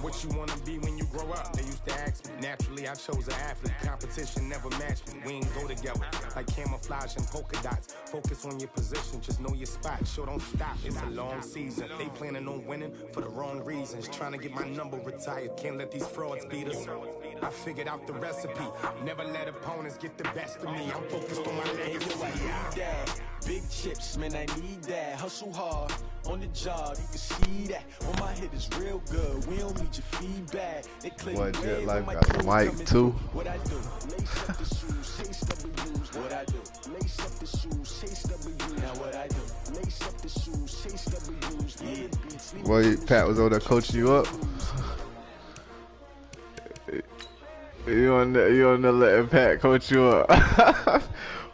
What you wanna be when you grow up? They used to ask me. Naturally, I chose an athlete. Competition never matched me. We ain't go together like camouflage and polka dots. Focus on your position, just know your spot. Sure, don't stop. It's a long season. They planning on winning for the wrong reasons. Trying to get my number retired. Can't let these frauds beat us. I figured out the recipe. Never let opponents get the best of me. I'm focused on my legacy. Big chips, man, I need that. Hustle hard on the job, you can see that. On my head is real good. We don't need your feedback. They Boy, Jet Life got a mic too. What I do? Lace up the shoes, chase W's. What I do? Lace up the shoes, chase W's. Now what I do? Lace up the shoes, chase W's. Yeah. Boy, Pat was over there coaching you up. You on there letting Pat coach you up.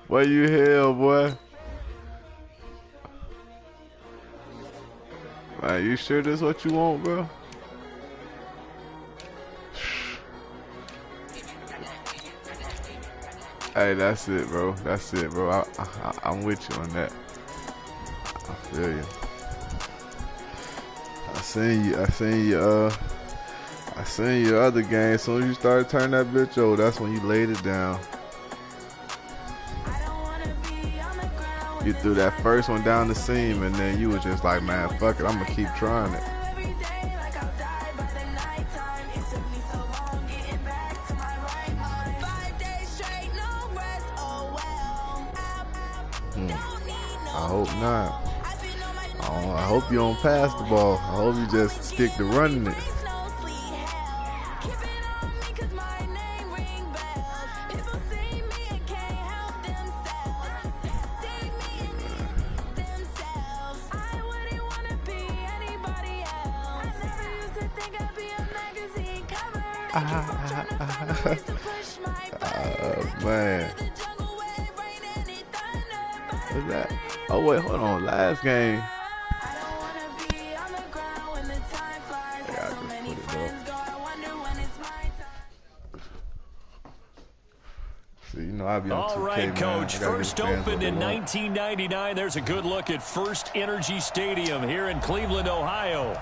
Boy, you hell, boy. Man, you sure this what you want, bro? Hey, that's it, bro. That's it, bro. I'm with you on that. I feel you. I seen your other game. As soon as you started turning that bitch over, that's when you laid it down. You threw that first one down the seam, and then you was just like, man, fuck it, I'm gonna keep trying it. I hope not. I hope you don't pass the ball. I hope you just stick to running it. Man. What's that? Oh wait, hold on. Last game. Yeah, I just put it up. See, you know I be on 2K, all right, man. Coach. First opened in 1999. There's a good look at First Energy Stadium here in Cleveland, Ohio.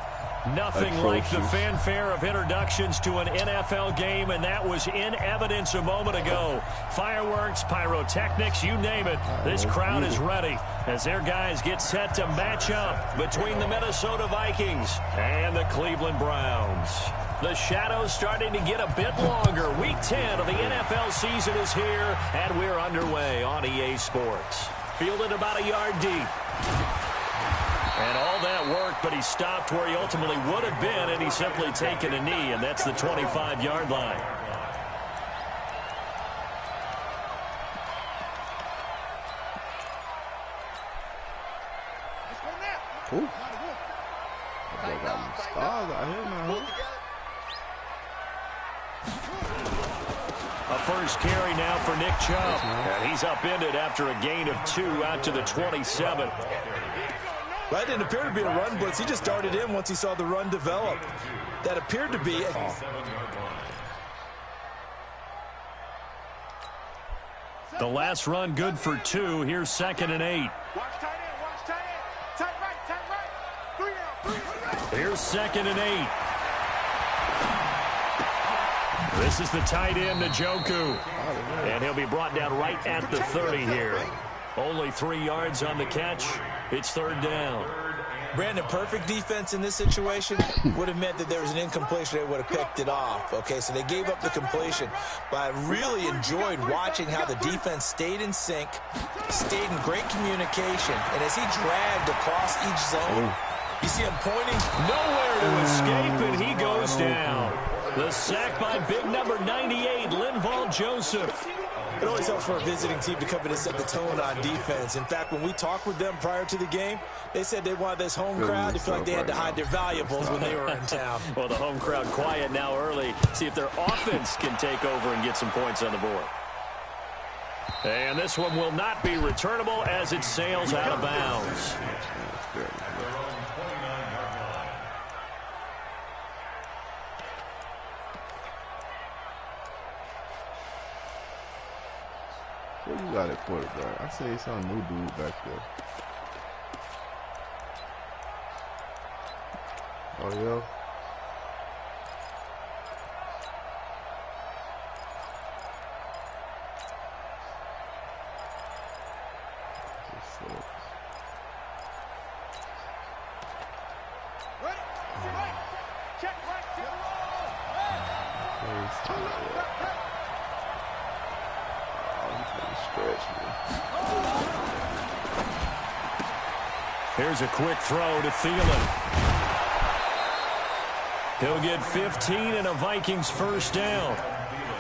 Nothing like the fanfare of introductions to an NFL game, and that was in evidence a moment ago. Fireworks, pyrotechnics, you name it. This crowd is ready as their guys get set to match up between the Minnesota Vikings and the Cleveland Browns. The shadows starting to get a bit longer. Week 10 of the NFL season is here, and we're underway on EA Sports. Fielded about a yard deep. And all that work, but he stopped where he ultimately would have been, and he's simply taken a knee, and that's the 25-yard line. Ooh. I got some stars out here now. A first carry now for Nick Chubb. And he's upended after a gain of 2 out to the 27. That didn't appear to be a run blitz. He just darted in once he saw the run develop. That appeared to be the last run good for 2. Here's 2nd and 8. Watch tight end, watch tight end. Tight right, tight right. 3 down, 3 down. Here's 2nd and 8. This is the tight end, Njoku. And he'll be brought down right at the 30 here. Only 3 yards on the catch. It's 3rd down. Brandon, perfect defense in this situation would have meant that there was an incompletion. They would have picked it off. Okay, so they gave up the completion. But I really enjoyed watching how the defense stayed in sync, stayed in great communication. And as he dragged across each zone, you see him pointing. Nowhere to escape, and he goes down. The sack by big number 98, Linval Joseph. It always helps for a visiting team to come in and set the tone on defense. In fact, when we talked with them prior to the game, they said they wanted this home crowd to feel like they had to hide their valuables when they were in town. Well, the home crowd quiet now early. See if their offense can take over and get some points on the board. And this one will not be returnable as it sails out of bounds. What you got at quarterback? I see some new dude back there. Oh, yeah? Here's a quick throw to Thielen. He'll get 15 and a Vikings first down.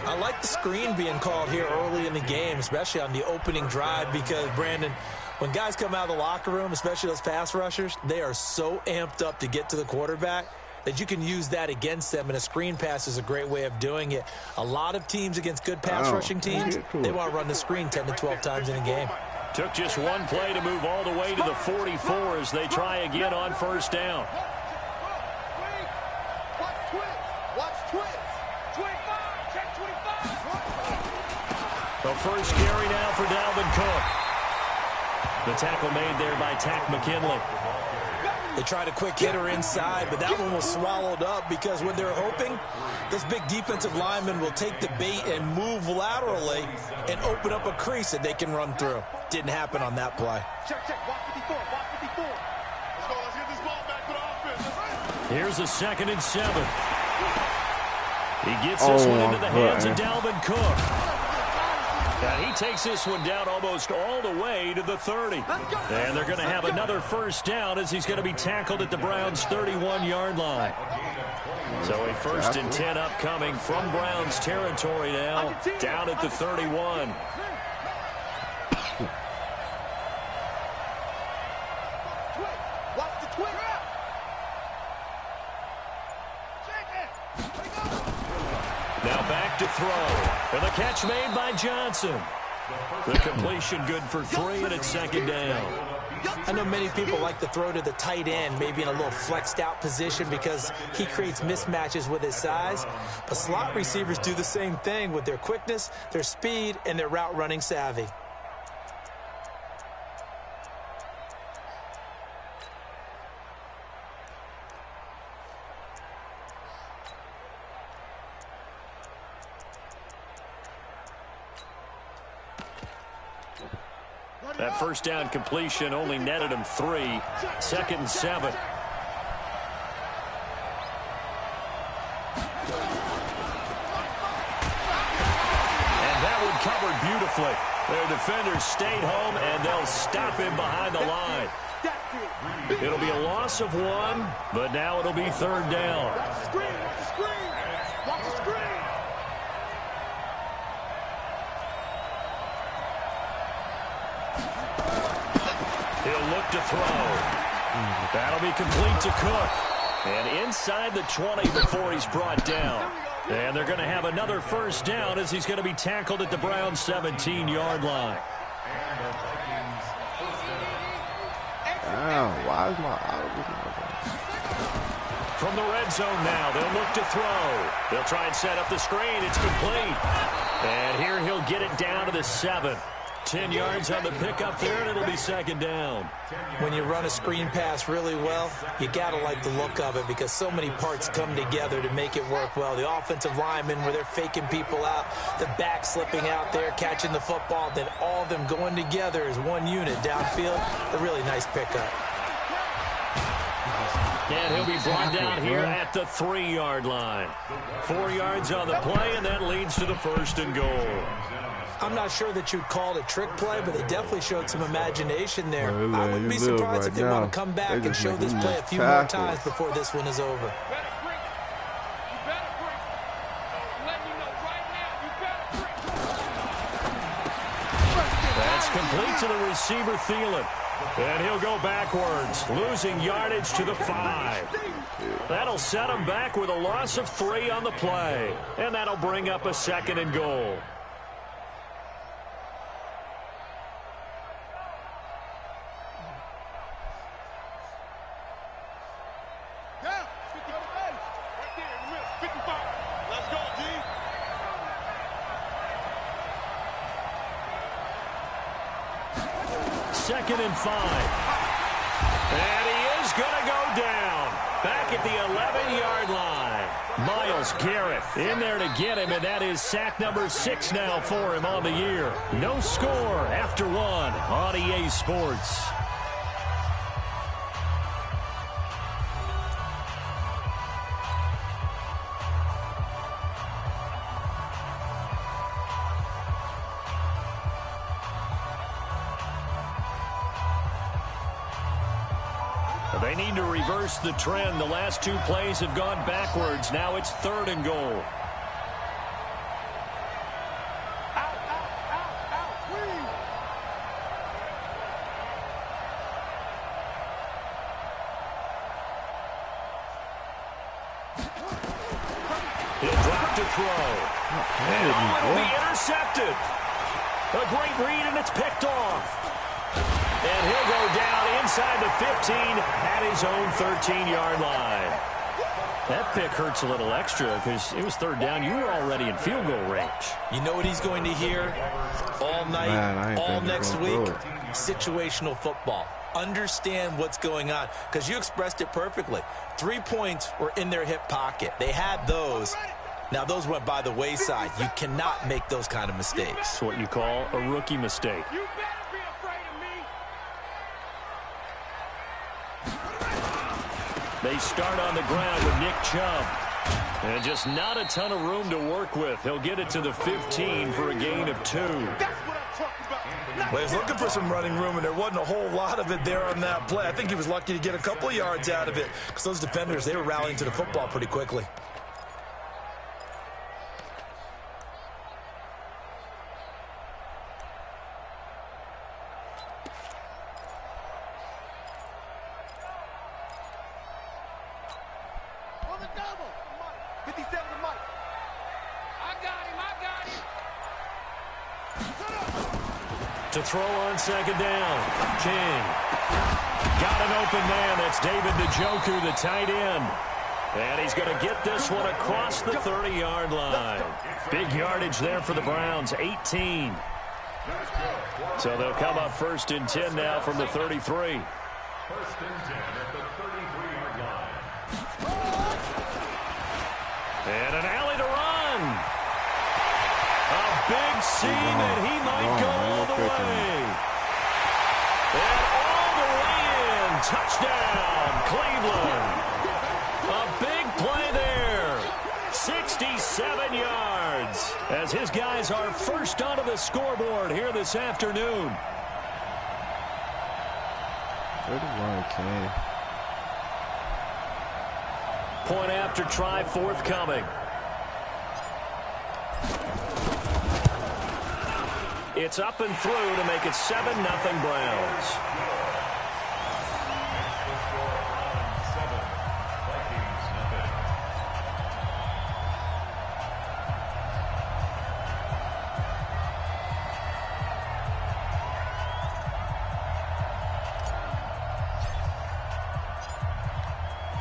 I like the screen being called here early in the game, especially on the opening drive, because, Brandon, when guys come out of the locker room, especially those pass rushers, they are so amped up to get to the quarterback that you can use that against them, and a screen pass is a great way of doing it. A lot of teams against good pass rushing teams, they want to run the screen 10 to 12 times in a game. Took just one play to move all the way to the 44 as they try again on first down. The first carry now for Dalvin Cook. The tackle made there by Tack McKinley. They tried a quick hitter inside, but that one was swallowed up because when they're hoping, this big defensive lineman will take the bait and move laterally and open up a crease that they can run through. Didn't happen on that play. Check, watch 54, watch 54. Let's get this ball back for the offense. Here's a 2nd and 7. He gets this one into the hands of Dalvin Cook. And he takes this one down almost all the way to the 30. And they're going to have another first down as he's going to be tackled at the Browns' 31-yard line. So a 1st and 10 upcoming from Browns territory now, down at the 31. Now back to throw. And the catch made by Johnson. The completion good for 3, and it's 2nd down. I know many people like to throw to the tight end, maybe in a little flexed out position because he creates mismatches with his size. But slot receivers do the same thing with their quickness, their speed, and their route running savvy. That first down completion only netted him 3. 2nd and 7. And that one covered beautifully. Their defenders stayed home, and they'll stop him behind the line. It'll be a loss of 1, but now it'll be 3rd down. He'll look to throw. That'll be complete to Cook. And inside the 20 before he's brought down. And they're going to have another first down as he's going to be tackled at the Browns' 17-yard line. Why is my From the red zone now, they'll look to throw. They'll try and set up the screen. It's complete. And here he'll get it down to the 7. 10 yards on the pickup there, and it'll be 2nd down. When you run a screen pass really well, you got to like the look of it because so many parts come together to make it work well. The offensive linemen, where they're faking people out, the back slipping out there, catching the football, then all of them going together as one unit downfield. A really nice pickup. And he'll be brought down here at the 3-yard line. 4 yards on the play, and that leads to the 1st and goal. I'm not sure that you'd call it a trick play, but they definitely showed some imagination there. I wouldn't be surprised if they want to come back and show this play a few more times before this one is over. That's complete to the receiver, Thielen. And he'll go backwards, losing yardage to the 5. That'll set him back with a loss of 3 on the play. And that'll bring up a 2nd and goal. Second and 5. And he is going to go down. Back at the 11-yard line. Myles Garrett in there to get him, and that is sack number 6 now for him on the year. No score after 1 on EA Sports. They need to reverse the trend. The last 2 plays have gone backwards. Now it's 3rd and goal. He'll drop to throw. And it'll be intercepted. A great read, and it's picked off. And he'll go down inside the 15 at his own 13-yard line. That pick hurts a little extra because it was 3rd down. You were already in field goal range. You know what he's going to hear all night, all next week? Situational football. Understand what's going on, because you expressed it perfectly. 3 points were in their hip pocket. They had those. Now, those went by the wayside. You cannot make those kind of mistakes. It's what you call a rookie mistake. You better be afraid of me. They start on the ground with Nick Chubb. And just not a ton of room to work with. He'll get it to the 15 for a gain of 2. That's what I'm talking about. Well, he was looking for some running room, and there wasn't a whole lot of it there on that play. I think he was lucky to get a couple of yards out of it, because those defenders, they were rallying to the football pretty quickly. On the double. 57 to Mike. I got him. To throw on 2nd down. King. Got an open man. That's David Njoku, the tight end. And he's going to get this one across the 30-yard line. Big yardage there for the Browns, 18. So they'll come up 1st and 10 now from the 33. 1st and 10 at the 33-yard line. And an alley to run. A big seam, and he might go all the way. And all the way in. Touchdown, Cleveland. A big play there. 67 yards. As his guys are first onto the scoreboard here this afternoon. Point after try forthcoming. It's up and through to make it 7-0 Browns.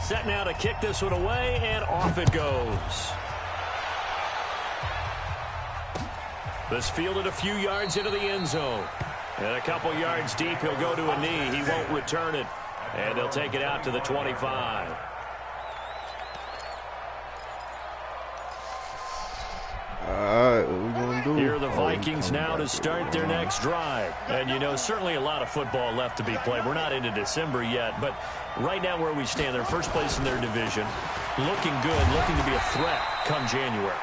Set now to kick this one away, and off it goes. This fielded a few yards into the end zone. And a couple yards deep, he'll go to a knee. He won't return it. And they'll take it out to the 25. All right, what we going to do? Here are the Vikings now to start their next drive. And, you know, certainly a lot of football left to be played. We're not into December yet, but right now where we stand, they're first place in their division. Looking good, looking to be a threat come January.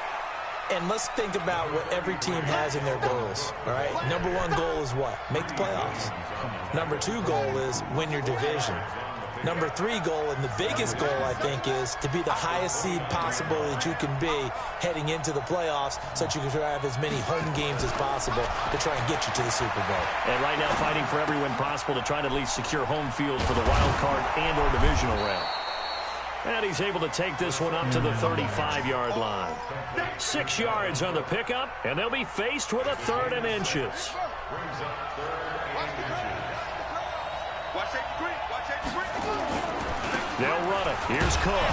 And let's think about what every team has in their goals, all right? Number 1 goal is what? Make the playoffs. Number 2 goal is win your division. Number 3 goal, and the biggest goal, I think, is to be the highest seed possible that you can be heading into the playoffs so that you can have as many home games as possible to try and get you to the Super Bowl. And right now fighting for every win possible to try to at least secure home field for the wild card and or divisional round. And he's able to take this one up to the 35-yard line. 6 yards on the pickup, and they'll be faced with a 3rd and inches. They'll run it. Here's Cook.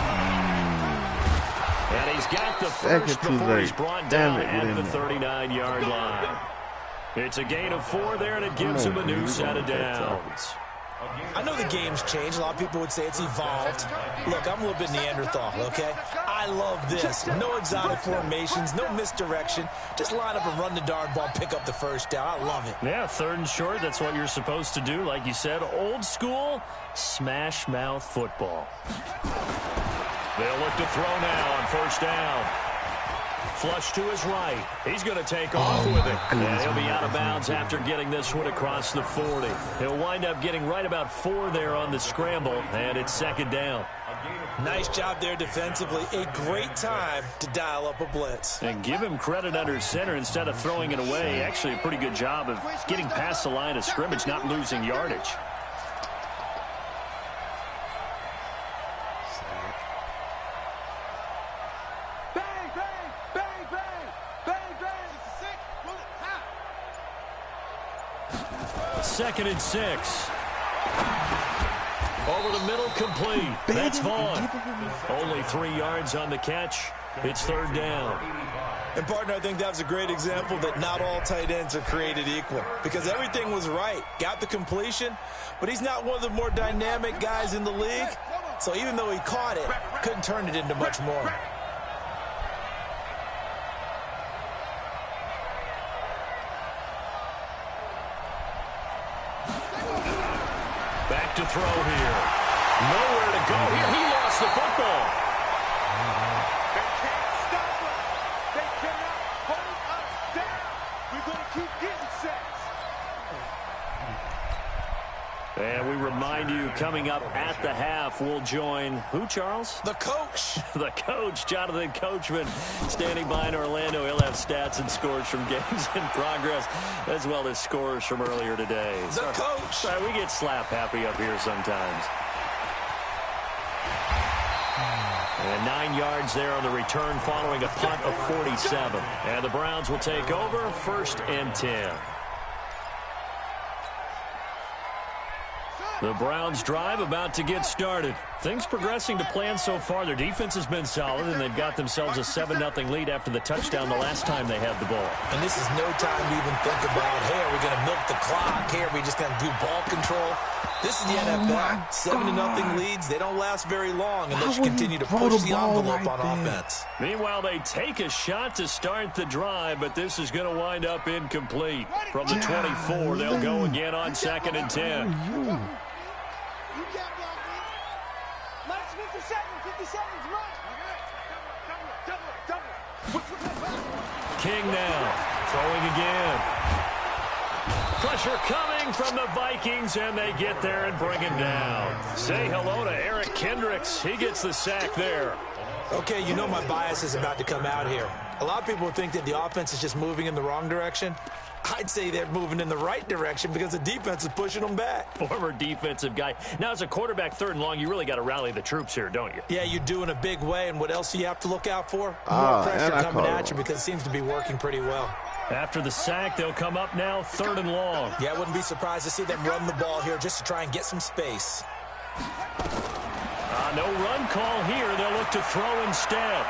And he's got the first before he's brought down at the 39-yard line. It's a gain of 4 there, and it gives him a new set of downs. I know the game's changed. A lot of people would say it's evolved. Look, I'm a little bit Neanderthal, okay? I love this. No exotic formations, no misdirection. Just line up and run the darn ball, pick up the first down. I love it. Yeah, 3rd and short, that's what you're supposed to do. Like you said, old school, smash mouth football. They'll look to throw now on 1st down. Flush to his right. He's going to take off with it. And he'll be out of bounds after getting this one across the 40. He'll wind up getting right about 4 there on the scramble, and it's second down. Nice job there defensively. A great time to dial up a blitz. And give him credit under center instead of throwing it away. Actually a pretty good job of getting past the line of scrimmage, not losing yardage. Second and 6. Over the middle, complete. That's Vaughn. Only 3 yards on the catch. It's third down. And, partner, I think that was a great example that not all tight ends are created equal, because everything was right. Got the completion, but he's not one of the more dynamic guys in the league. So even though he caught it, couldn't turn it into much more. Back to throw here. Nowhere to go here. He lost the football. They can't stop us. They cannot hold us down. We're going to keep getting sacks. And we remind you, coming up at the half, we'll join who, Charles? The coach. The coach, Jonathan Coachman, standing by in Orlando. He'll have stats and scores from games in progress, as well as scores from earlier today. The coach. Sorry, we get slap happy up here sometimes. And 9 yards there on the return following a punt of 47. And the Browns will take over, first and 10. The Browns drive about to get started. Things progressing to plan so far. Their defense has been solid, and they've got themselves a 7-0 lead after the touchdown the last time they had the ball. And this is no time to even think about, hey, are we going to milk the clock? Hey, are we just going to do ball control? This is the NFL. 7-0 leads. They don't last very long unless you continue to push the envelope on offense. Meanwhile, they take a shot to start the drive, but this is going to wind up incomplete. From the 24, they'll go again on second and 10. King now, throwing again. Pressure coming from the Vikings, and they get there and bring him down. Say hello to Eric Kendricks. He gets the sack there. Okay, you know my bias is about to come out here. A lot of people think that the offense is just moving in the wrong direction. I'd say they're moving in the right direction because the defense is pushing them back. Former defensive guy. Now, as a quarterback, third and long, you really got to rally the troops here, don't you? Yeah, you do in a big way. And what else do you have to look out for? More pressure coming at you because it seems to be working pretty well. After the sack, they'll come up now, third and long. Yeah, I wouldn't be surprised to see them run the ball here just to try and get some space. No run call here. They'll look to throw instead.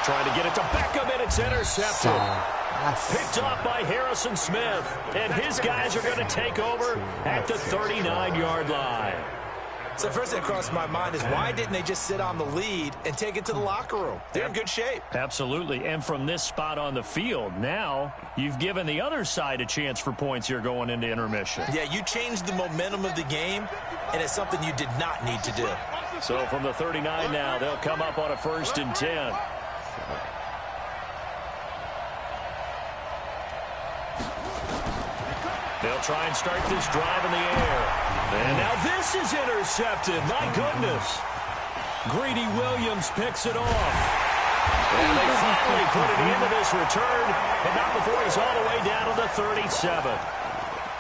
Trying to get it to Beckham, and it's intercepted. Picked off by Harrison Smith. And his guys are going to take over at the 39-yard line. So first thing that crossed my mind is why didn't they just sit on the lead and take it to the locker room? They're in good shape. Absolutely. And from this spot on the field, now you've given the other side a chance for points here going into intermission. Yeah, you changed the momentum of the game, and it's something you did not need to do. So from the 39 now, they'll come up on a first and 10. They'll try and start this drive in the air. And now this is intercepted. My goodness. Greedy Williams picks it off. And they finally put it into this return, but not before he's all the way down to the 37.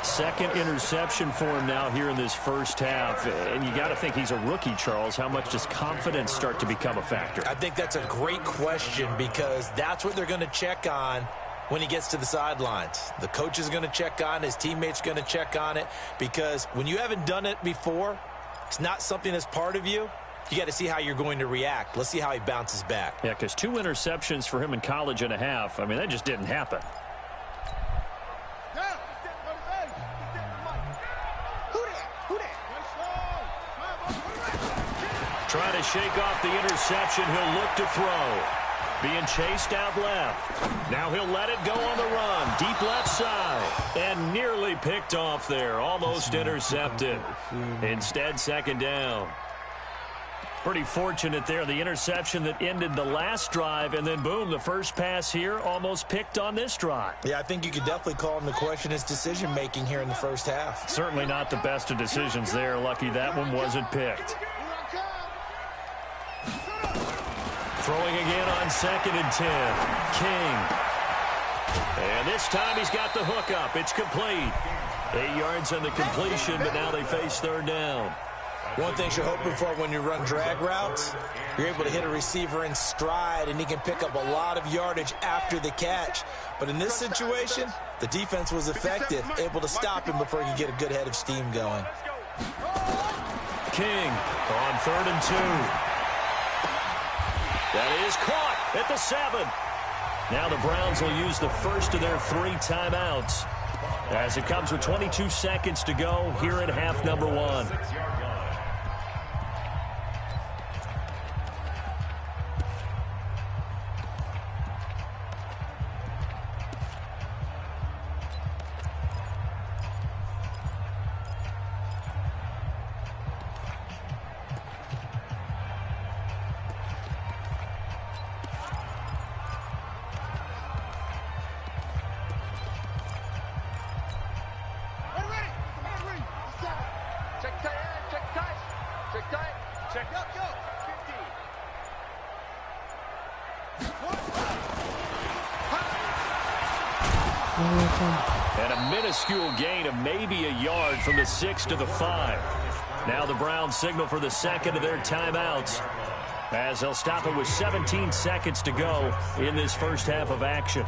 Second interception for him now here in this first half. And you got to think he's a rookie, Charles. How much does confidence start to become a factor? I think that's a great question because that's what they're going to check on when he gets to the sidelines. The coach is going to check on it. His teammates are going to check on it because when you haven't done it before, it's not something that's part of you. You got to see how you're going to react. Let's see how he bounces back. Yeah, because 2 interceptions for him in college and a half. I mean, that just didn't happen. Trying to shake off the interception. He'll look to throw. Being chased out left. Now he'll let it go on the run. Deep left side. And nearly picked off there. Almost intercepted. Instead, second down. Pretty fortunate there. The interception that ended the last drive, and then, boom, the first pass here almost picked on this drive. Yeah, I think you could definitely call him to question his decision-making here in the first half. Certainly not the best of decisions there. Lucky that one wasn't picked. Throwing again on 2nd and 10. King. And this time he's got the hook up. It's complete. 8 yards on the completion, but now they face 3rd down. One thing you're hoping for when you run drag routes, you're able to hit a receiver in stride, and he can pick up a lot of yardage after the catch. But in this situation, the defense was effective, able to stop him before he could get a good head of steam going. King on 3rd and 2. That is caught at the 7. Now the Browns will use the first of their 3 timeouts as it comes with 22 seconds to go here at half number 1. And a minuscule gain of maybe a yard from the 6 to the 5. Now the Browns signal for the second of their timeouts as they'll stop it with 17 seconds to go in this first half of action.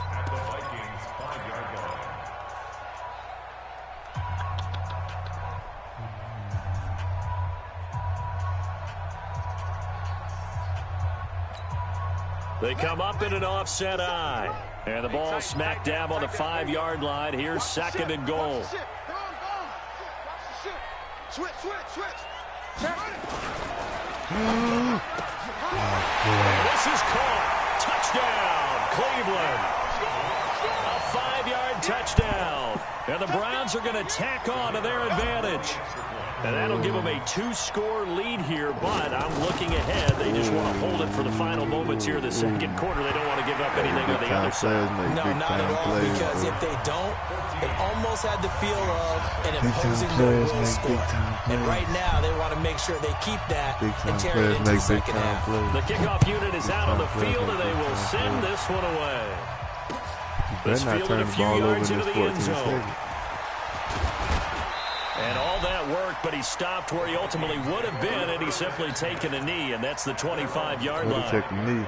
They come up in an offset eye. And the ball smack dab on the 5-yard line. Here's 2nd and goal. Switch. This is caught. Touchdown, Cleveland. A 5-yard touchdown. And the Browns are going to tack on to their advantage. And that'll give them a 2-score lead here, but I'm looking ahead. They just want to hold it for the final moments here of the second quarter. They don't want to give up anything on the other side. No, not at all, because if they don't, it almost had the feel of an imposing will score. And right now, they want to make sure they keep that and tear it into the second half. The kickoff unit is out on the field, and they will send this one away. It's fielded a few yards into the end zone. And all that worked, but he stopped where he ultimately would have been, and he's simply taken a knee, and that's the 25-yard line.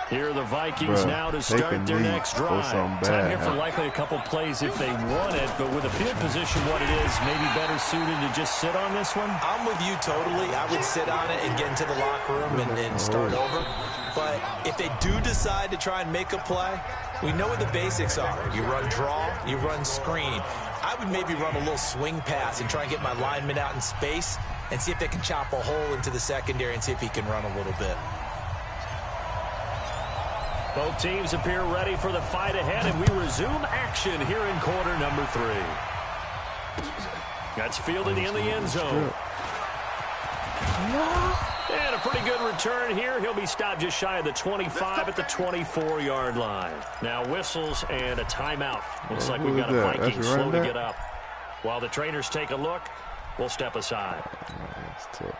Here are the Vikings now to start their next drive. Time here for likely a couple plays if they want it, but with the field position what it is, maybe better suited to just sit on this one? I'm with you totally. I would sit on it and get into the locker room and start over. But if they do decide to try and make a play, we know what the basics are. You run draw, you run screen. I would maybe run a little swing pass and try and get my lineman out in space and see if they can chop a hole into the secondary and see if he can run a little bit. Both teams appear ready for the fight ahead, and we resume action here in quarter number 3. That's fielded in the end zone. And a pretty good return here. He'll be stopped just shy of the 25 at the 24-yard line. Now whistles and a timeout. Looks like we've got a Viking slow to get up. While the trainers take a look, we'll step aside. That's tough.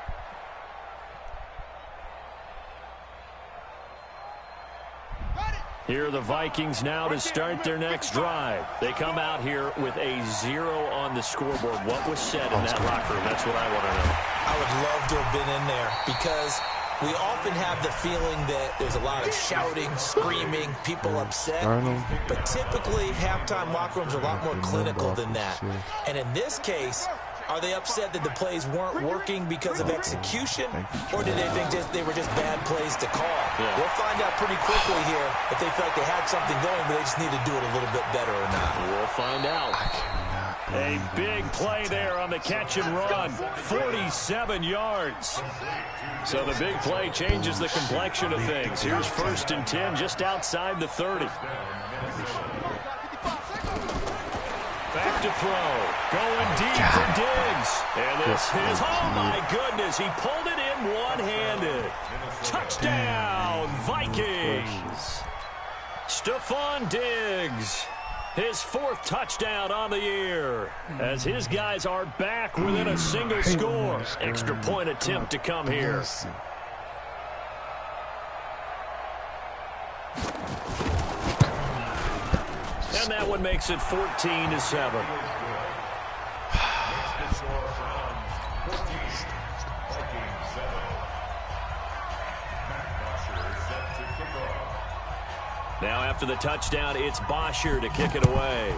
Here are the Vikings now to start their next drive. They come out here with a 0 on the scoreboard. What was said in that locker room? That's what I want to know. I would love to have been in there because we often have the feeling that there's a lot of shouting, screaming, people upset. But typically, halftime locker rooms are a lot more clinical than that. And in this case, are they upset that the plays weren't working because of execution, or did they think they were just bad plays to call? Yeah. We'll find out pretty quickly here if they feel like they had something going, but they just need to do it a little bit better or not. We'll find out. A big play there on the catch and run, 47 yards. So the big play changes the complexion of things. Here's 1st and 10 just outside the 30. Back to throw. Going deep for Diggs. And this is, oh my goodness, he pulled it in one-handed. Touchdown, Vikings. Stephon Diggs, his 4th touchdown on the year, as his guys are back within a single score. Extra point attempt to come here. And that one makes it 14-7. Now after the touchdown, it's Bosher to kick it away.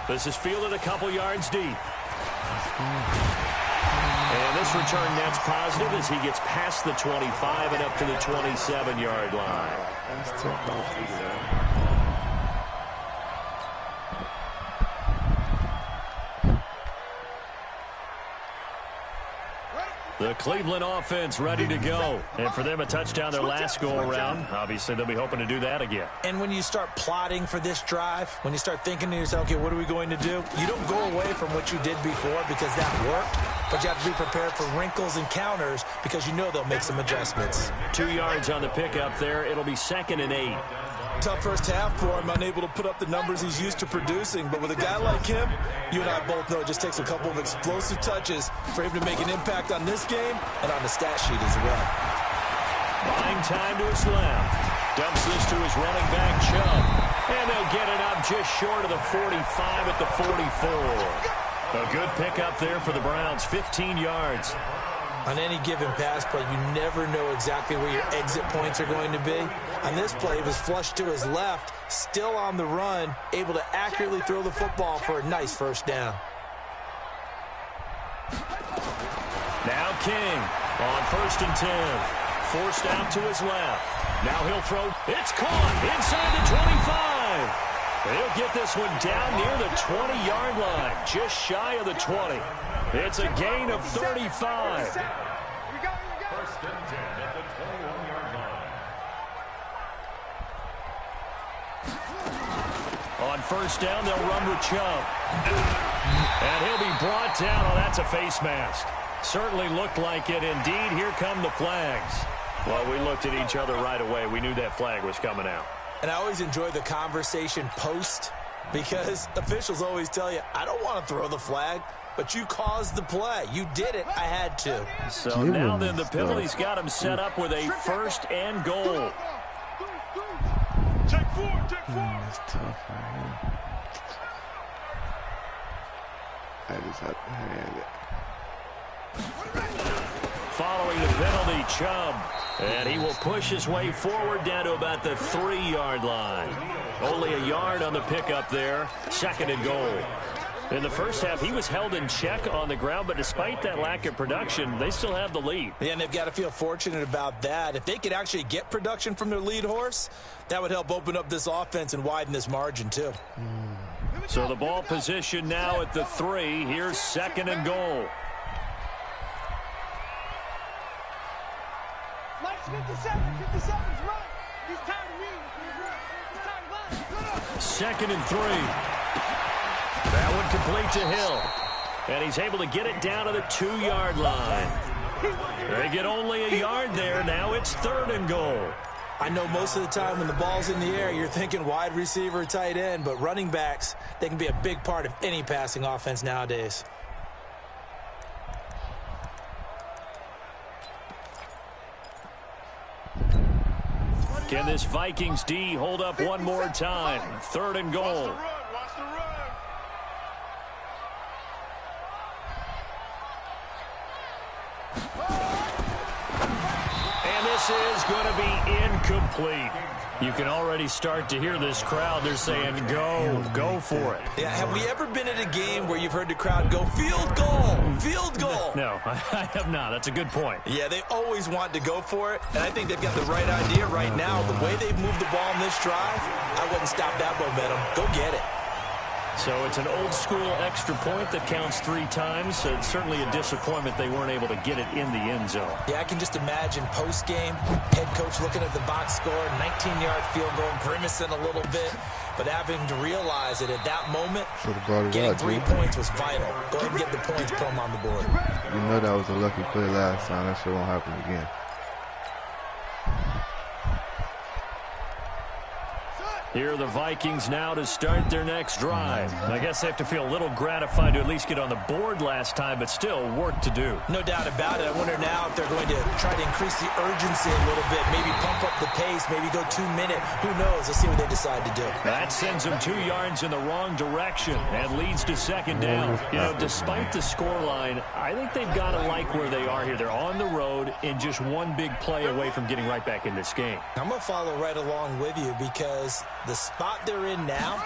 This is fielded a couple yards deep. And this return net's positive as he gets past the 25 and up to the 27-yard line. The Cleveland offense ready to go. And for them, a touchdown their last go-around. Obviously, they'll be hoping to do that again. And when you start plotting for this drive, when you start thinking to yourself, okay, what are we going to do? You don't go away from what you did before because that worked. But you have to be prepared for wrinkles and counters because you know they'll make some adjustments. 2 yards on the pickup there. It'll be 2nd and 8. Tough first half for him, unable to put up the numbers he's used to producing. But with a guy like him, you and I both know it just takes a couple of explosive touches for him to make an impact on this game and on the stat sheet as well. Buying time to his left. Dumps this to his running back, Chubb. And they'll get it up just short of the 45 at the 44. A good pickup there for the Browns, 15 yards. On any given pass play, you never know exactly where your exit points are going to be. On this play, it was flushed to his left, still on the run, able to accurately throw the football for a nice first down. Now King on 1st and 10. Forced out to his left. Now he'll throw. It's caught inside the 25. He'll get this one down near the 20-yard line, just shy of the 20. It's a gain of 35. 1st and 10 at the 21-yard line. On 1st down, they'll run with Chubb. And he'll be brought down. Oh, that's a face mask. Certainly looked like it. Indeed, here come the flags. Well, we looked at each other right away. We knew that flag was coming out. And I always enjoy the conversation post because officials always tell you, I don't want to throw the flag, but you caused the play. You did it. I had to. So now then the penalty's got him set up with a 1st and goal. Take 4, take 4. That's tough right here. I just have to hand it. Following the penalty, Chubb. And he will push his way forward down to about the 3-yard line. Only a yard on the pickup there. 2nd and goal. In the first half, he was held in check on the ground, but despite that lack of production, they still have the lead. Yeah, and they've got to feel fortunate about that. If they could actually get production from their lead horse, that would help open up this offense and widen this margin too. So the ball position now at the 3. Here's 2nd and goal. 57's right. He's tired of me. He's tired of us. 2nd and 3. That one complete to Hill. And he's able to get it down to the 2-yard line. They get only a yard there. Now it's 3rd and goal. I know most of the time when the ball's in the air, you're thinking wide receiver, tight end, but running backs, they can be a big part of any passing offense nowadays. Can this Vikings D hold up one more time? 3rd and goal. Watch the run. And this is going to be incomplete. You can already start to hear this crowd. They're saying, go for it. Yeah, have we ever been at a game where you've heard the crowd go, field goal, field goal? No, I have not. That's a good point. Yeah, they always want to go for it, and I think they've got the right idea right now. The way they've moved the ball in this drive, I wouldn't stop that momentum. Go get it. So it's an old-school extra point that counts 3 times. So it's certainly a disappointment they weren't able to get it in the end zone. Yeah, I can just imagine post-game, head coach looking at the box score, 19-yard field goal, grimacing a little bit, but having to realize that at that moment, getting 3 points was vital. Go ahead and get the points, put them on the board. You know that was a lucky play last time. That shit won't happen again. Here are the Vikings now to start their next drive. I guess they have to feel a little gratified to at least get on the board last time, but still work to do. No doubt about it. I wonder now if they're going to try to increase the urgency a little bit, maybe pump up the pace, maybe go 2-minute. Who knows? Let's see what they decide to do. That sends them 2 yards in the wrong direction and leads to second down. You know, despite the scoreline, I think they've got to like where they are here. They're on the road and just one big play away from getting right back in this game. I'm going to follow right along with you because the spot they're in now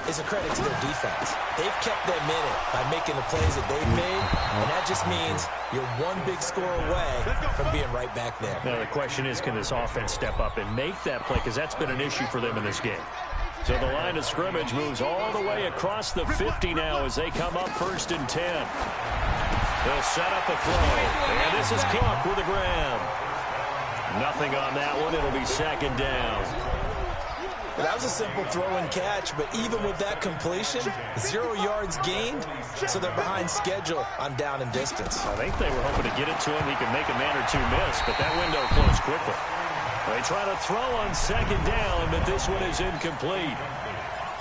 is a credit to their defense. They've kept them in it by making the plays that they've made, and that just means you're one big score away from being right back there. Now the question is, can this offense step up and make that play? Because that's been an issue for them in this game. So the line of scrimmage moves all the way across the 50 now as they come up 1st and 10. They'll set up a throw, and this is Cook with a grab. Nothing on that one. It'll be second down. Well, that was a simple throw and catch, but even with that completion, 0 yards gained, so they're behind schedule on down and distance. I think they were hoping to get it to him. He could make a man or 2 miss, but that window closed quickly. They try to throw on second down, but this one is incomplete.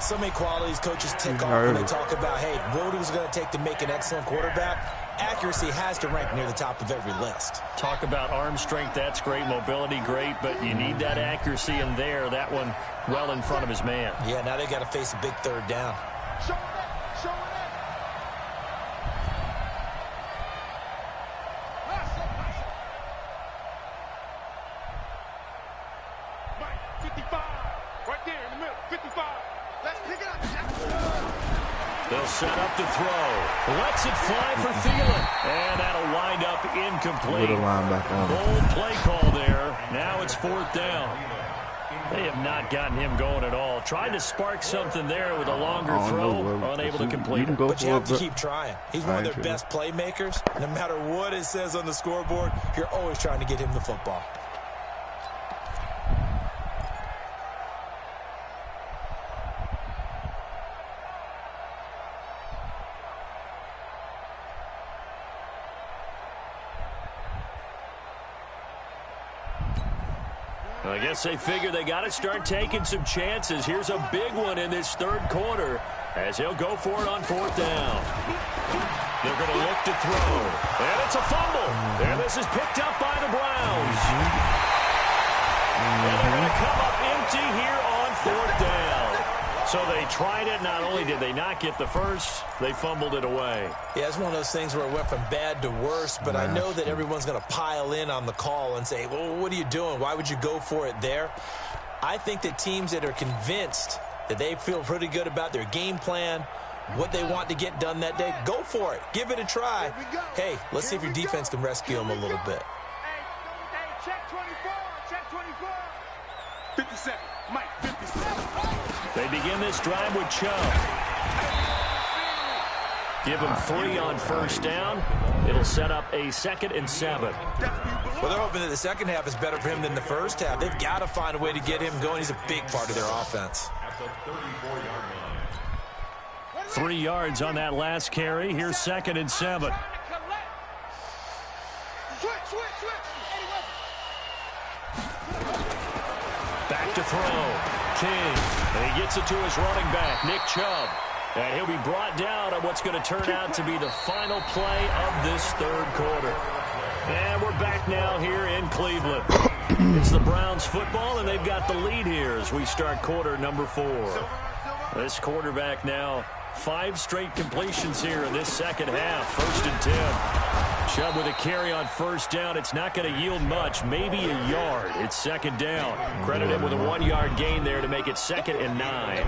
So many qualities coaches tick off when they talk about, hey, what it was going to take to make an excellent quarterback. Accuracy has to rank near the top of every list. Talk about arm strength, that's great. Mobility, great, but you need that accuracy in there. That one well in front of his man. Yeah, now they got to face a big 3rd down. Show it up. Show it up. Mike, 55. Right there in the middle. 55. Let's pick it up. They'll set up to throw. Lets it fly for Thielen. And that'll wind up incomplete. Bold play call there. Now it's 4th down. They have not gotten him going at all. Tried to spark something there with a longer throw. Unable to complete it. But you have to keep trying. He's one of their best playmakers. No matter what it says on the scoreboard, you're always trying to get him the football. I guess they figure they got to start taking some chances. Here's a big one in this 3rd quarter as he'll go for it on 4th down. They're going to look to throw. And it's a fumble. And this is picked up by the Browns. And they're going to come up empty here on 4th down. So they tried it. Not only did they not get the first, they fumbled it away. Yeah, it's one of those things where it went from bad to worse, but I know that everyone's going to pile in on the call and say, well, what are you doing? Why would you go for it there? I think that teams that are convinced that they feel pretty good about their game plan, what they want to get done that day, go for it. Give it a try. Hey, let's see if your defense can rescue them a little bit. Hey, check 24. Check 24. 57. Mike, 57. They begin this drive with Chubb. Give him 3 on 1st down. It'll set up a 2nd and 7. Well, they're hoping that the second half is better for him than the first half. They've got to find a way to get him going. He's a big part of their offense. 3 yards on that last carry. Here's 2nd and 7. Back to throw. King. And he gets it to his running back, Nick Chubb. And he'll be brought down on what's going to turn out to be the final play of this 3rd quarter. And we're back now here in Cleveland. It's the Browns football, and they've got the lead here as we start quarter number 4. This quarterback now 5 straight completions here in this 2nd half. 1st and 10. Chubb with a carry on 1st down. It's not going to yield much, maybe a yard. It's 2nd down. Credit him with a 1-yard gain there to make it 2nd and 9.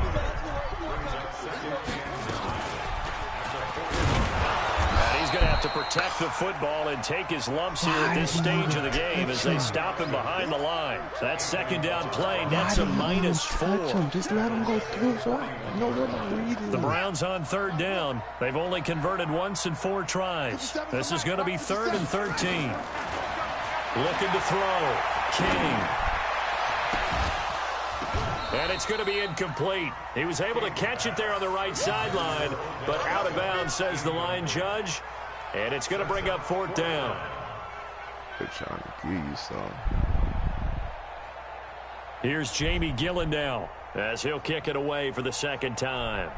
And he's going to have to protect the football and take his lumps here at this stage of the game as they stop him behind the line. That second down play nets a -4. Just let him go through so I know what my read is. The Browns on third down. They've only converted once in 4 tries. This is going to be 3rd and 13. Looking to throw. King. And it's going to be incomplete. He was able to catch it there on the right sideline, but out of bounds, says the line judge. And it's going to bring up 4th down. They're trying to give you some. Here's Jamie Gillen now as he'll kick it away for the second time.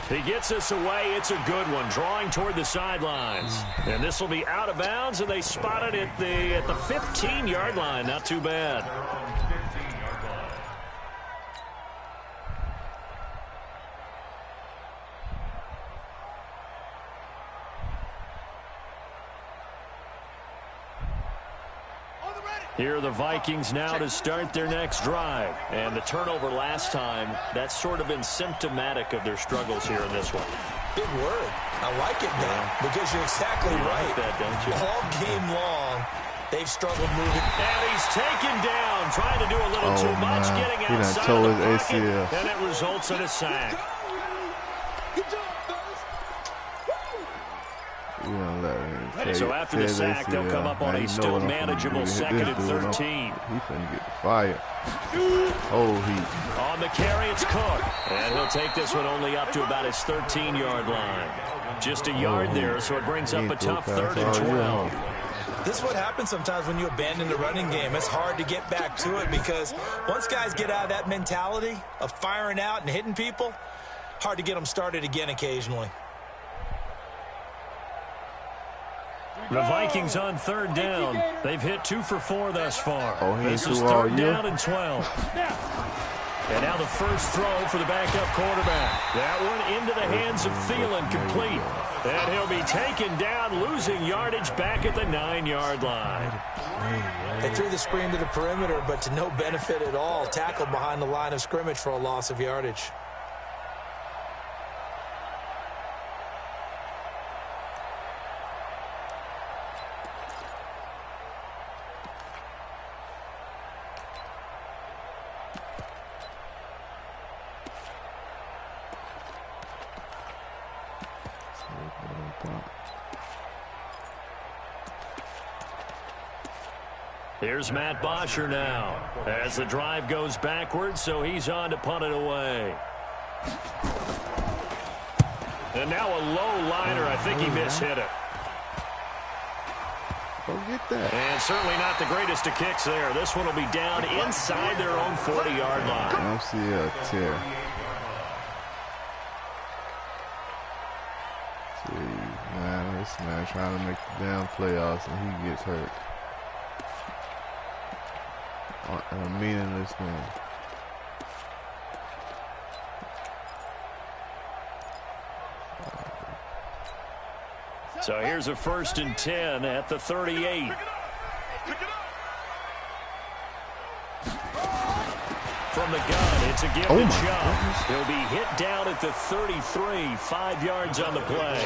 He gets us away. It's a good one, drawing toward the sidelines. And this will be out of bounds, and they spot it at the 15-yard line. Not too bad. Here are the Vikings now to start their next drive. And the turnover last time, that's sort of been symptomatic of their struggles here in this one. Big word. I like it now because you're exactly right. Like that, don't you? All game long, they've struggled moving. And he's taken down, trying to do a little too much, getting outside of the his pocket, ACL. and it results in a sack. So after the sack, they'll come up on a still manageable 2nd and 13. He's finna get fired. Oh, he. On the carry, it's Cook. And he'll take this one only up to about his 13-yard line. Just a yard there, so it brings up a tough 3rd and 12. This is what happens sometimes when you abandon the running game. It's hard to get back to it because once guys get out of that mentality of firing out and hitting people, hard to get them started again occasionally. The Vikings on 3rd down. They've hit 2 for 4 thus far. This is 3rd down and 12. And now the first throw for the backup quarterback. That one into the hands of Thielen, complete. And he'll be taken down, losing yardage back at the 9-yard line. They threw the screen to the perimeter, but to no benefit at all. Tackled behind the line of scrimmage for a loss of yardage. Here's Matt Bosher now as the drive goes backwards, so he's on to punt it away. And now a low liner. I think he mishit it. Go get that. And certainly not the greatest of kicks there. This one will be down inside their own 40-yard line. MCL tear. Jeez, man, this man trying to make the damn playoffs and he gets hurt. A meaningless game. So here's a 1st and 10 at the 38. From the gun, it's a give and jump. He'll be hit down at the 33, 5 yards on the play.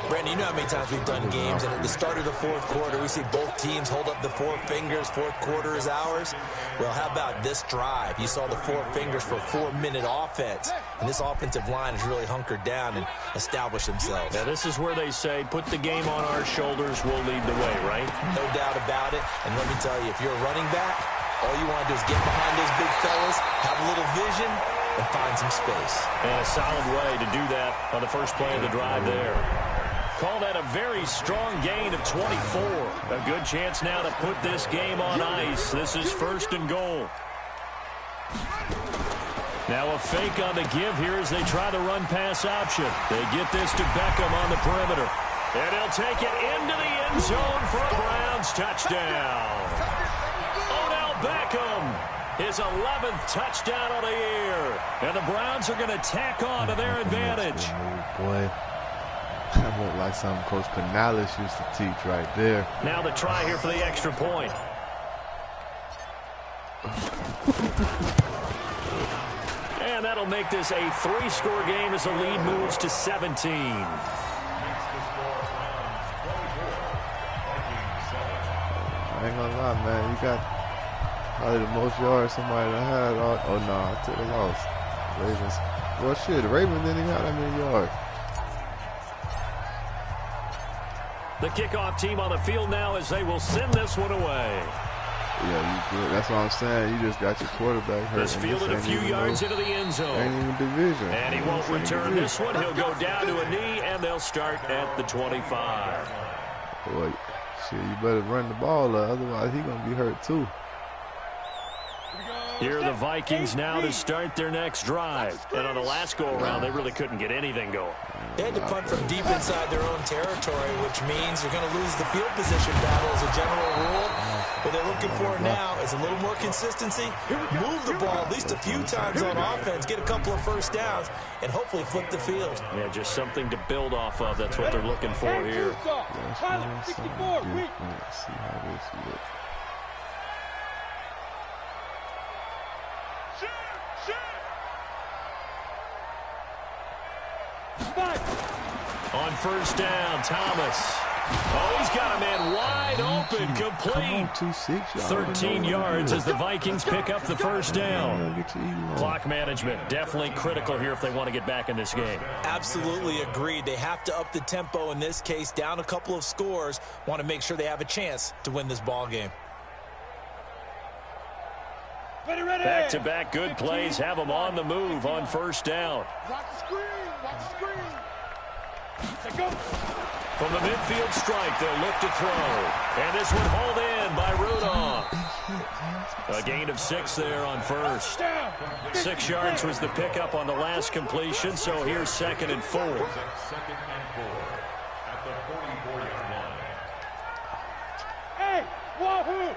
Brandon, you know how many times we've done games, and at the start of the 4th quarter, we see both teams hold up the 4 fingers, 4th quarter is ours. Well, how about this drive? You saw the 4 fingers for a 4-minute offense, and this offensive line has really hunkered down and established themselves. Now, this is where they say, put the game on our shoulders, we'll lead the way, right? No doubt about it, and let me tell you, if you're a running back, all you want to do is get behind those big fellas, have a little vision, and find some space. And a solid way to do that on the first play of the drive there. Call that a very strong gain of 24. A good chance now to put this game on ice. This is 1st and goal. Now a fake on the give here as they try the run-pass option. They get this to Beckham on the perimeter. And he'll take it into the end zone for a Browns touchdown. Odell Beckham, his 11th touchdown of the year. And the Browns are going to tack on to their advantage. Oh, boy. That looked like something Coach Canales used to teach right there. Now the try here for the extra point. that'll make this a 3-score game as the lead moves to 17. I ain't gonna lie, man. You got probably the most yards somebody that had. Oh, no, I took a loss. Ravens. Well, shit, the Ravens didn't even have that many yards. The kickoff team on the field now as they will send this one away. Yeah, you good. That's what I'm saying. You just got your quarterback hurt. This fielded a few yards into the end zone. Ain't even division. And he won't return this one. He'll go down to a knee, and they'll start at the 25. Boy, shit, you better run the ball, otherwise he's going to be hurt too. Here are the Vikings now to start their next drive. And on the last go-around, they really couldn't get anything going. They had to punt from deep inside their own territory, which means you're going to lose the field position battle as a general rule. What they're looking for now is a little more consistency, move the ball at least a few times on offense, get a couple of first downs, and hopefully flip the field. Yeah, just something to build off of. That's what they're looking for here. See how this looks. On first down, Thomas. Oh, he's got a man wide open, complete. 13 yards as the Vikings pick up the first down. Clock management, definitely critical here if they want to get back in this game. Absolutely agreed. They have to up the tempo in this case, down a couple of scores. Want to make sure they have a chance to win this ball game. Back-to-back good plays have them on the move on first down. Watch the screen. Watch the screen. From the midfield strike, they'll look to throw. And this one hauled in by Rudolph. A gain of 6 there on first. 6 yards was the pickup on the last completion, so here's 2nd and 4. Second and 4 at the 44-yard line. Hey, wahoo!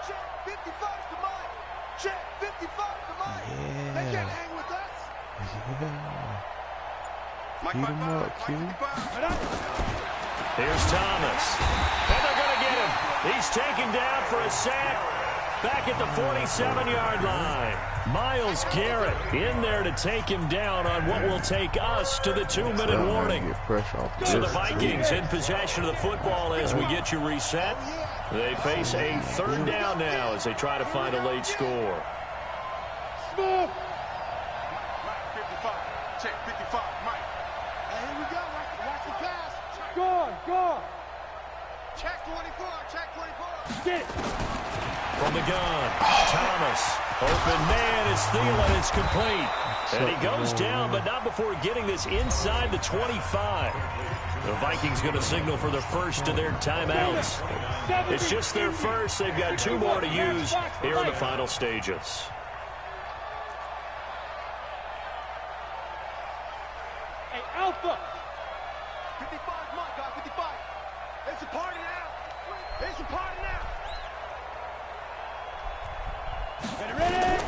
Check 55 to mine. Check 55 to mine. Yeah. They can't hang with us. Yeah. Beat him up, Q. Here's Thomas. And they're going to get him. He's taken down for a sack back at the 47-yard line. Myles Garrett in there to take him down on what will take us to the 2-minute warning. So the Vikings in possession of the football as we get you reset. They face a 3rd down now as they try to find a late score. Smooth. 55. Check 55. Mike. Here we go. Watch the pass. Go. Check 24. Check 24. Get it. From the gun, Thomas. Open man is Thielen. It's complete. And he goes down, but not before getting this inside the 25. The Vikings going to signal for the first of their timeouts. It's just their first. They've got 2 more to use here in the final stages. Hey, Alpha. 55, my God, 55. It's a party now. It's a party now. Ready?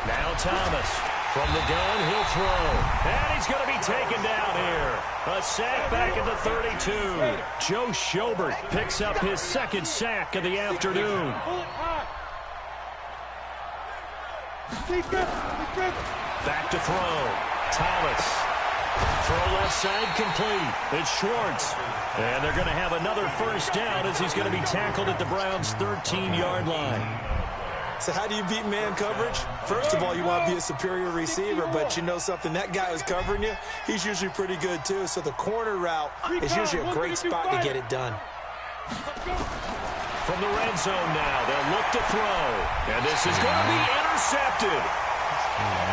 Now Thomas. From the gun, he'll throw. And he's going to be taken down here. A sack back at the 32. Joe Schobert picks up his 2nd sack of the afternoon. Back to throw. Thomas. Throw left side complete. It's Schwartz. And they're going to have another first down as he's going to be tackled at the Browns' 13-yard line. So how do you beat man coverage? First of all, you want to be a superior receiver, but you know something, that guy who's covering you, he's usually pretty good too. So the corner route is usually a great spot to get it done. From the red zone now, they'll look to throw. And this is going to be intercepted.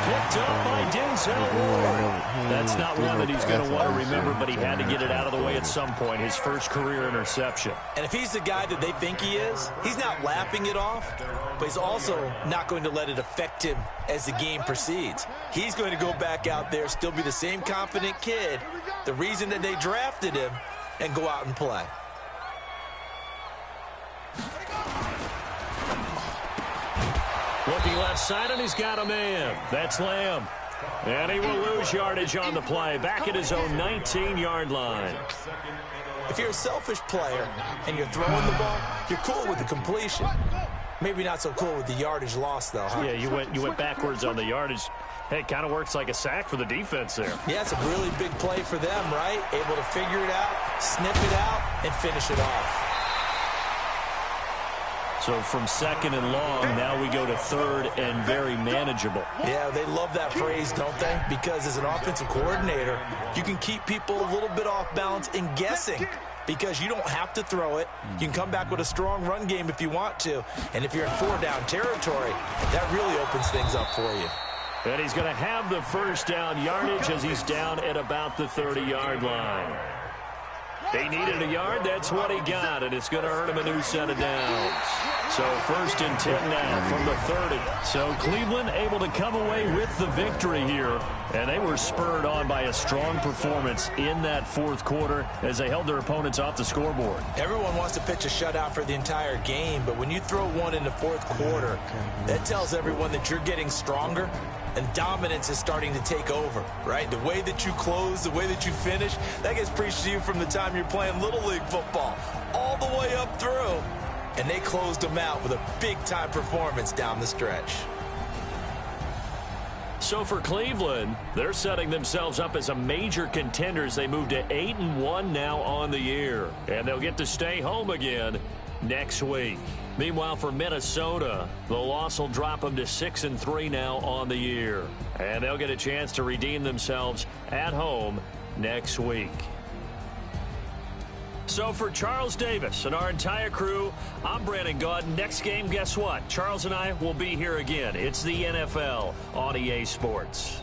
Picked up by Denzel Ward. That's not one that he's going to want to remember, but he had to get it out of the way at some point, his first career interception. And if he's the guy that they think he is, he's not laughing it off, but he's also not going to let it affect him as the game proceeds. He's going to go back out there, still be the same confident kid, the reason that they drafted him, and go out and play. Looking left side, and he's got a man. That's Lamb. And he will lose yardage on the play. Back at his own 19-yard line. If you're a selfish player and you're throwing the ball, you're cool with the completion. Maybe not so cool with the yardage loss, though, huh? Yeah, you went backwards on the yardage. Hey, it kind of works like a sack for the defense there. Yeah, it's a really big play for them, right? Able to figure it out, snip it out, and finish it off. So from second and long, now we go to third and very manageable. Yeah, they love that phrase, don't they? Because as an offensive coordinator, you can keep people a little bit off balance and guessing because you don't have to throw it. You can come back with a strong run game if you want to. And if you're in 4-down territory, that really opens things up for you. And he's going to have the first down yardage as he's down at about the 30-yard line. He needed a yard. That's what he got, and it's going to earn him a new set of downs. So 1st and 10 now from the 30. So Cleveland able to come away with the victory here, and they were spurred on by a strong performance in that fourth quarter as they held their opponents off the scoreboard. Everyone wants to pitch a shutout for the entire game, but when you throw one in the fourth quarter, that tells everyone that you're getting stronger and dominance is starting to take over, right? The way that you close, the way that you finish, that gets preached to you from the time you're playing Little League football all the way up through. And they closed them out with a big-time performance down the stretch. So for Cleveland, they're setting themselves up as a major contender as they move to 8-1 now on the year. And they'll get to stay home again next week. Meanwhile, for Minnesota, the loss will drop them to 6-3 now on the year. And they'll get a chance to redeem themselves at home next week. So for Charles Davis and our entire crew, I'm Brandon Gaud. Next game, guess what? Charles and I will be here again. It's the NFL on EA Sports.